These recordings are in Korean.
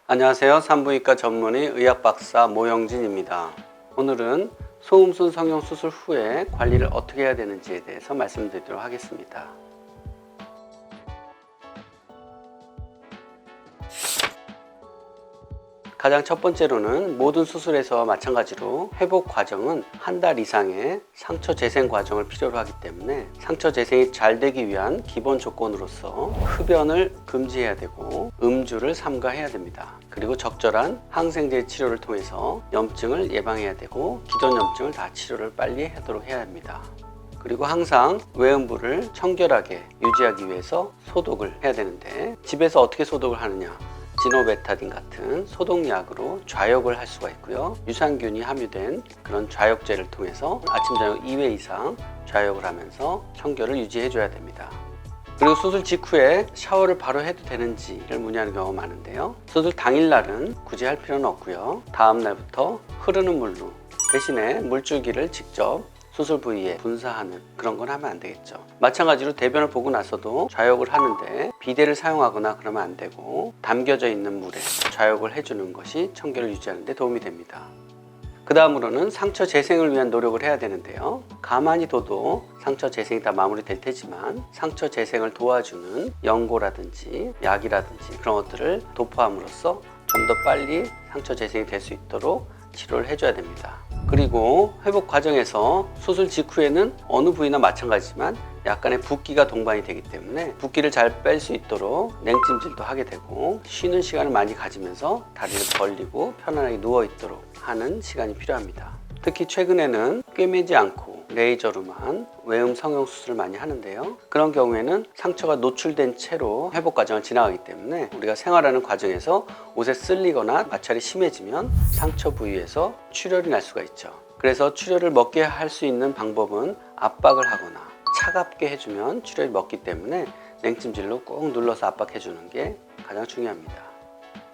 안녕하세요. 산부인과 전문의 의학박사 모영진입니다. 오늘은 소음순 성형 수술 후에 관리를 어떻게 해야 되는지에 대해서 말씀드리도록 하겠습니다. 가장 첫 번째로는 모든 수술에서와 마찬가지로 회복 과정은 한 달 이상의 상처 재생 과정을 필요로 하기 때문에 상처 재생이 잘 되기 위한 기본 조건으로서 흡연을 금지해야 되고 음주를 삼가해야 됩니다. 그리고 적절한 항생제 치료를 통해서 염증을 예방해야 되고 기존 염증을 다 치료를 빨리 하도록 해야 합니다. 그리고 항상 외음부를 청결하게 유지하기 위해서 소독을 해야 되는데 집에서 어떻게 소독을 하느냐? 지노베타딘 같은 소독약으로 좌욕을 할 수가 있고요. 유산균이 함유된 그런 좌욕제를 통해서 아침 저녁 2회 이상 좌욕을 하면서 청결을 유지해 줘야 됩니다. 그리고 수술 직후에 샤워를 바로 해도 되는지를 문의하는 경우가 많은데요. 수술 당일날은 굳이 할 필요는 없고요. 다음 날부터 흐르는 물로 대신에 물줄기를 직접 수술 부위에 분사하는 그런 건 하면 안 되겠죠. 마찬가지로 대변을 보고 나서도 좌욕을 하는데 비데를 사용하거나 그러면 안 되고 담겨져 있는 물에 좌욕을 해주는 것이 청결을 유지하는 데 도움이 됩니다. 그 다음으로는 상처 재생을 위한 노력을 해야 되는데요. 가만히 둬도 상처 재생이 다 마무리될 테지만 상처 재생을 도와주는 연고라든지 약이라든지 그런 것들을 도포함으로써 좀 더 빨리 상처 재생이 될 수 있도록 치료를 해줘야 됩니다. 그리고 회복 과정에서 수술 직후에는 어느 부위나 마찬가지지만 약간의 붓기가 동반이 되기 때문에 붓기를 잘 뺄 수 있도록 냉찜질도 하게 되고 쉬는 시간을 많이 가지면서 다리를 벌리고 편안하게 누워 있도록 하는 시간이 필요합니다. 특히 최근에는 꿰매지 않고 레이저로만 외음 성형 수술을 많이 하는데요. 그런 경우에는 상처가 노출된 채로 회복 과정을 지나가기 때문에 우리가 생활하는 과정에서 옷에 쓸리거나 마찰이 심해지면 상처 부위에서 출혈이 날 수가 있죠. 그래서 출혈을 먹게 할 수 있는 방법은 압박을 하거나 차갑게 해주면 출혈이 먹기 때문에 냉찜질로 꾹 눌러서 압박해 주는 게 가장 중요합니다.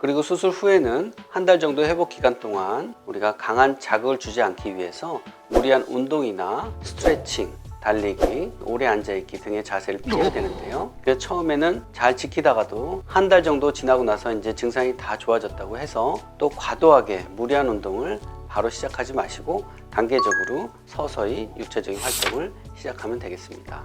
그리고 수술 후에는 한 달 정도 회복 기간 동안 우리가 강한 자극을 주지 않기 위해서 무리한 운동이나 스트레칭, 달리기, 오래 앉아있기 등의 자세를 피해야 되는데요. 그래서 처음에는 잘 지키다가도 한 달 정도 지나고 나서 이제 증상이 다 좋아졌다고 해서 또 과도하게 무리한 운동을 바로 시작하지 마시고 단계적으로 서서히 육체적인 활동을 시작하면 되겠습니다.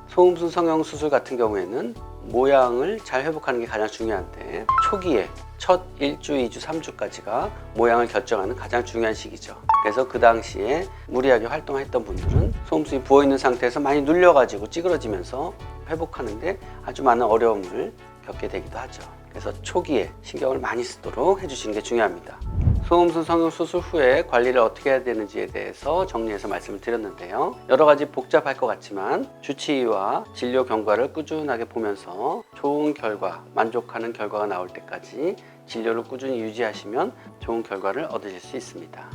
소음순 성형 수술 같은 경우에는 모양을 잘 회복하는 게 가장 중요한데 초기에 첫 1주, 2주, 3주까지가 모양을 결정하는 가장 중요한 시기죠. 그래서 그 당시에 무리하게 활동했던 분들은 소음순이 부어있는 상태에서 많이 눌려가지고 찌그러지면서 회복하는데 아주 많은 어려움을 겪게 되기도 하죠. 그래서 초기에 신경을 많이 쓰도록 해주시는 게 중요합니다. 소음순 성형 수술 후에 관리를 어떻게 해야 되는지에 대해서 정리해서 말씀을 드렸는데요. 여러 가지 복잡할 것 같지만 주치의와 진료 경과를 꾸준하게 보면서 좋은 결과, 만족하는 결과가 나올 때까지 진료를 꾸준히 유지하시면 좋은 결과를 얻으실 수 있습니다.